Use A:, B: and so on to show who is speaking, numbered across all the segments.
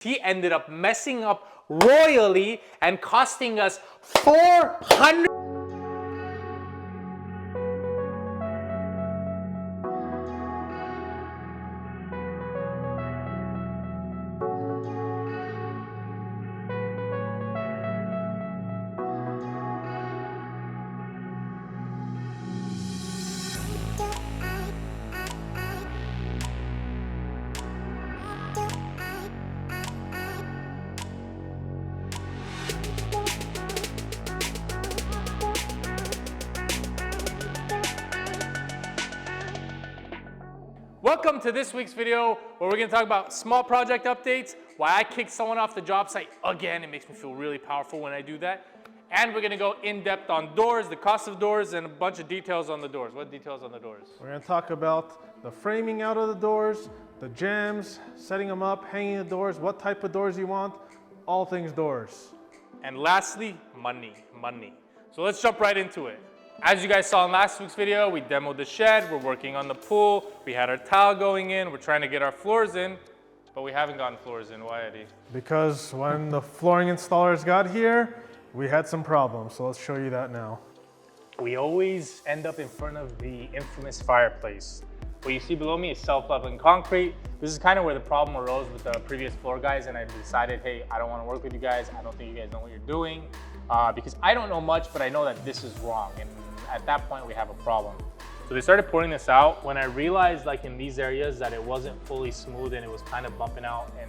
A: He ended up messing up royally and costing us $400. Welcome to this week's video where we're going to talk about small project updates, why I kicked someone off the job site again. It makes me feel really powerful when I do that. And we're going to go in depth on doors, the cost of doors, and a bunch of details on the doors. What details on the doors?
B: We're going to talk about the framing out of the doors, the jambs, setting them up, hanging the doors, what type of doors you want, all things doors.
A: And lastly, money. So let's jump right into it. As you guys saw in last week's video, we demoed the shed, we're working on the pool, we had our tile going in, we're trying to get our floors in, but we haven't gotten floors in. Why, Eddie?
B: Because when the flooring installers got here, we had some problems, so let's show you that now.
A: We always end up in front of the infamous fireplace. What you see below me is self-leveling concrete. This is kind of where the problem arose with the previous floor guys, and I decided, hey, I don't want to work with you guys. I don't think you guys know what you're doing, because I don't know much, but I know that this is wrong. And at that point, we have a problem. So they started pouring this out. When I realized, like in these areas, that it wasn't fully smooth and it was kind of bumping out and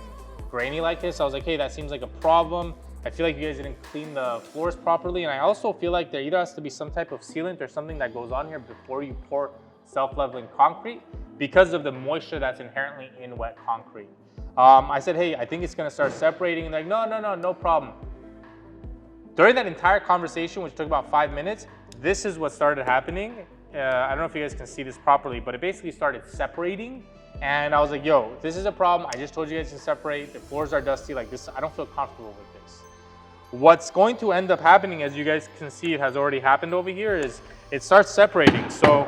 A: grainy like this, I was like, hey, that seems like a problem. I feel like you guys didn't clean the floors properly. And I also feel like there either has to be some type of sealant or something that goes on here before you pour self-leveling concrete because of the moisture that's inherently in wet concrete. I said, hey, I think it's gonna start separating. And they're like, no problem. During that entire conversation, which took about 5 minutes, this is what started happening. I don't know if you guys can see this properly, but it basically started separating. And I was like, yo, this is a problem. I just told you guys to separate. The floors are dusty like this. I don't feel comfortable with this. What's going to end up happening, as you guys can see, it has already happened over here, is it starts separating. So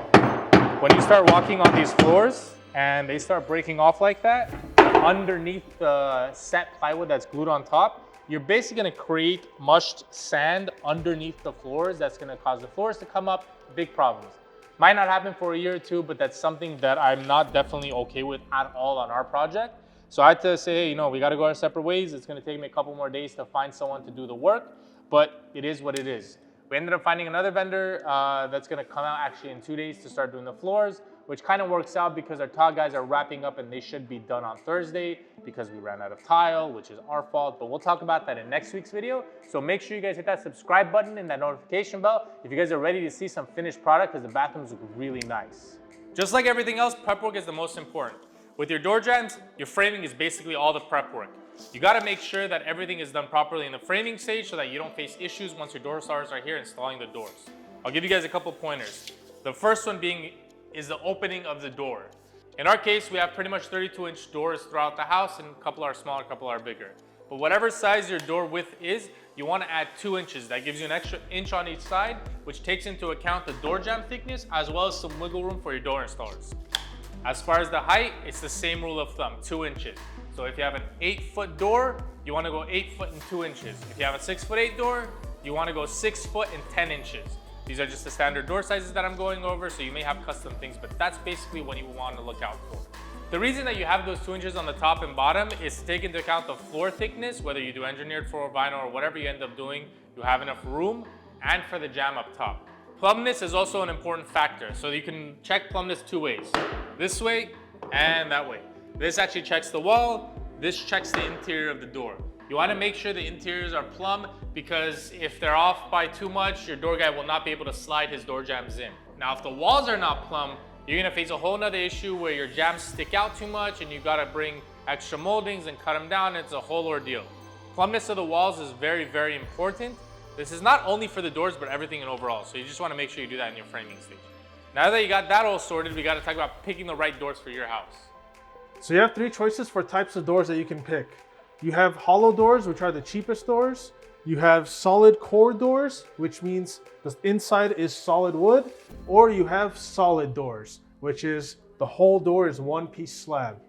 A: when you start walking on these floors and they start breaking off like that, underneath the set plywood that's glued on top, you're basically gonna create mushed sand underneath the floors that's gonna cause the floors to come up, big problems. Might not happen for a year or two, but that's something that I'm not definitely okay with at all on our project. So I had to say, hey, you know, we gotta go our separate ways. It's gonna take me a couple more days to find someone to do the work, but it is what it is. We ended up finding another vendor that's gonna come out actually in 2 days to start doing the floors, which kind of works out because our tile guys are wrapping up and they should be done on Thursday because we ran out of tile, which is our fault, but we'll talk about that in next week's video. So make sure you guys hit that subscribe button and that notification bell if you guys are ready to see some finished product because the bathrooms look really nice. Just like everything else, prep work is the most important. With your door jambs, your framing is basically all the prep work. You gotta make sure that everything is done properly in the framing stage so that you don't face issues once your door stars are here installing the doors. I'll give you guys a couple pointers. The first one being is the opening of the door. In our case, we have pretty much 32-inch doors throughout the house, and a couple are smaller, a couple are bigger. But whatever size your door width is, you want to add 2 inches. That gives you an extra inch on each side, which takes into account the door jamb thickness as well as some wiggle room for your door installers. As far as the height, it's the same rule of thumb, 2 inches. So if you have an 8-foot door, you want to go 8 foot and 2 inches. If you have a 6'8" door, you want to go 6 foot and 10 inches. These are just the standard door sizes that I'm going over, so you may have custom things, but that's basically what you want to look out for. The reason that you have those 2 inches on the top and bottom is to take into account the floor thickness, whether you do engineered floor vinyl or whatever you end up doing, you have enough room, and for the jamb up top. Plumbness is also an important factor, so you can check plumbness 2 ways. This way and that way. This actually checks the wall, this checks the interior of the door. You want to make sure the interiors are plumb because if they're off by too much, your door guy will not be able to slide his door jambs in. Now, if the walls are not plumb, you're going to face a whole nother issue where your jambs stick out too much and you got to bring extra moldings and cut them down. It's a whole ordeal. Plumbness of the walls is very, very important. This is not only for the doors, but everything in overall. So you just want to make sure you do that in your framing stage. Now that you got that all sorted, we got to talk about picking the right doors for your house.
B: So you have 3 choices for types of doors that you can pick. You have hollow doors, which are the cheapest doors. You have solid core doors, which means the inside is solid wood, or you have solid doors, which is the whole door is one-piece slab.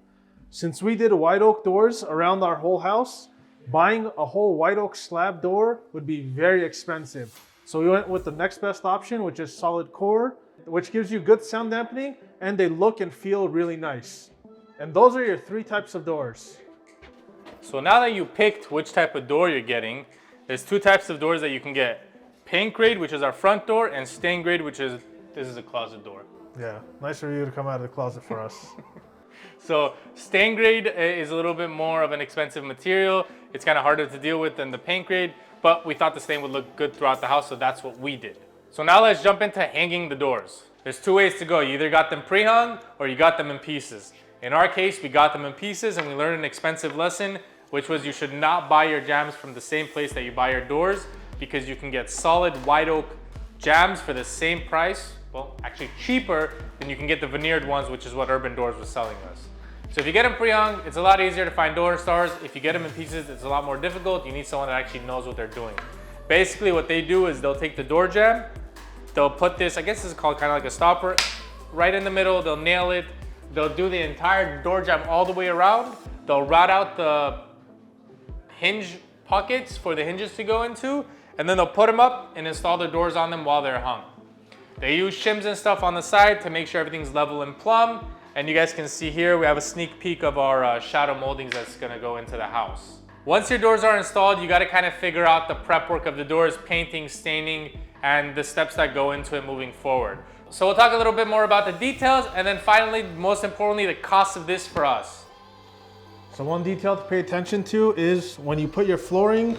B: Since we did white oak doors around our whole house, buying a whole white oak slab door would be very expensive. So we went with the next best option, which is solid core, which gives you good sound dampening and they look and feel really nice. And those are your 3 types of doors.
A: So now that you picked which type of door you're getting, there's 2 types of doors that you can get. Paint grade, which is our front door, and stain grade, which is, this is a closet door.
B: Yeah, nice for you to come out of the closet for us.
A: So stain grade is a little bit more of an expensive material. It's kind of harder to deal with than the paint grade, but we thought the stain would look good throughout the house, so that's what we did. So now let's jump into hanging the doors. There's 2 ways to go. You either got them pre-hung or you got them in pieces. In our case, we got them in pieces and we learned an expensive lesson, which was you should not buy your jambs from the same place that you buy your doors, because you can get solid white oak jambs for the same price, well, actually cheaper than you can get the veneered ones, which is what Urban Doors was selling us. So if you get them pre-hung, it's a lot easier to find door stars. If you get them in pieces, it's a lot more difficult. You need someone that actually knows what they're doing. Basically what they do is they'll take the door jamb, they'll put this, I guess this is called kind of like a stopper, right in the middle, they'll nail it, they'll do the entire door jamb all the way around, they'll route out the hinge pockets for the hinges to go into, and then they'll put them up and install the doors on them while they're hung. They use shims and stuff on the side to make sure everything's level and plumb. And you guys can see here, we have a sneak peek of our shadow moldings that's gonna go into the house. Once your doors are installed, you gotta kind of figure out the prep work of the doors, painting, staining, and the steps that go into it moving forward. So we'll talk a little bit more about the details, and then finally, most importantly, the cost of this for us.
B: So one detail to pay attention to is when you put your flooring,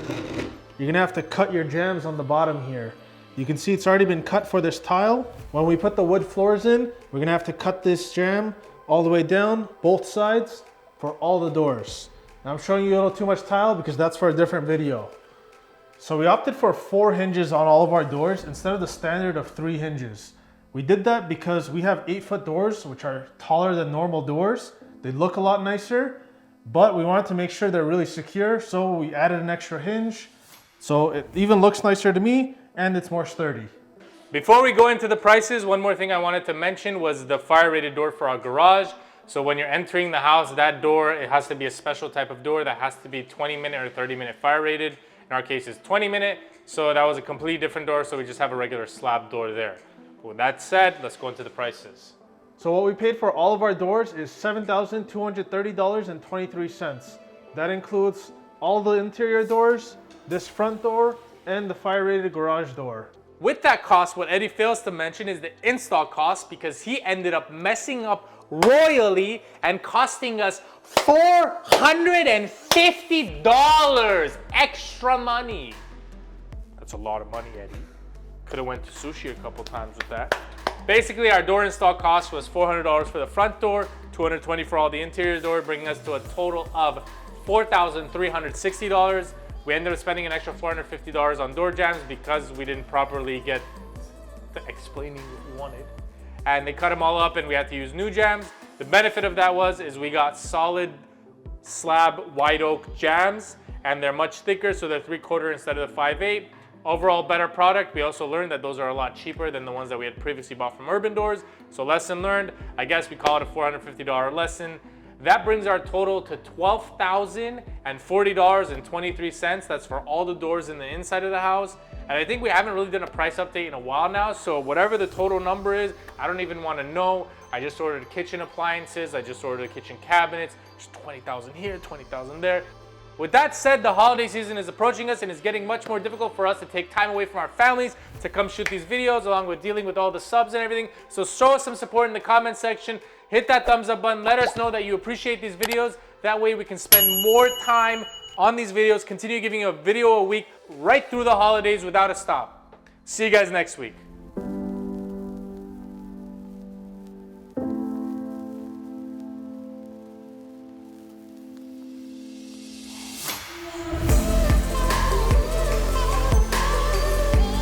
B: you're gonna have to cut your jambs on the bottom here. You can see it's already been cut for this tile. When we put the wood floors in, we're gonna have to cut this jamb all the way down, both sides, for all the doors. Now I'm showing you a little too much tile because that's for a different video. So we opted for 4 hinges on all of our doors instead of the standard of 3 hinges. We did that because we have 8-foot doors, which are taller than normal doors. They look a lot nicer, but we wanted to make sure they're really secure, so we added an extra hinge. So it even looks nicer to me, and it's more sturdy.
A: Before we go into the prices, one more thing I wanted to mention was the fire rated door for our garage. So when you're entering the house, that door, it has to be a special type of door that has to be 20-minute or 30-minute fire rated. In our case, it's 20-minute. So that was a completely different door. So we just have a regular slab door there. With that said, let's go into the prices.
B: So what we paid for all of our doors is $7,230.23. That includes all the interior doors, this front door, and the fire rated garage door.
A: With that cost, what Eddie fails to mention is the install cost, because he ended up messing up royally and costing us $450 extra money. That's a lot of money, Eddie. Could have went to sushi a couple times with that. Basically, our door install cost was $400 for the front door, $220 for all the interior door, bringing us to a total of $4,360. We ended up spending an extra $450 on door jambs because we didn't properly get the explaining we wanted. And they cut them all up and we had to use new jambs. The benefit of that is we got solid slab white oak jambs, and they're much thicker, so they're 3/4 instead of the 5/8. Overall better product. We also learned that those are a lot cheaper than the ones that we had previously bought from Urban Doors. So lesson learned, I guess we call it a $450 lesson. That brings our total to $12,040.23. That's for all the doors in the inside of the house. And I think we haven't really done a price update in a while now. So whatever the total number is, I don't even want to know. I just ordered kitchen appliances. I just ordered kitchen cabinets. Just 20,000 here, 20,000 there. With that said, the holiday season is approaching us and it's getting much more difficult for us to take time away from our families to come shoot these videos, along with dealing with all the subs and everything. So show us some support in the comment section. Hit that thumbs up button. Let us know that you appreciate these videos. That way we can spend more time on these videos, continue giving you a video a week right through the holidays without a stop. See you guys next week.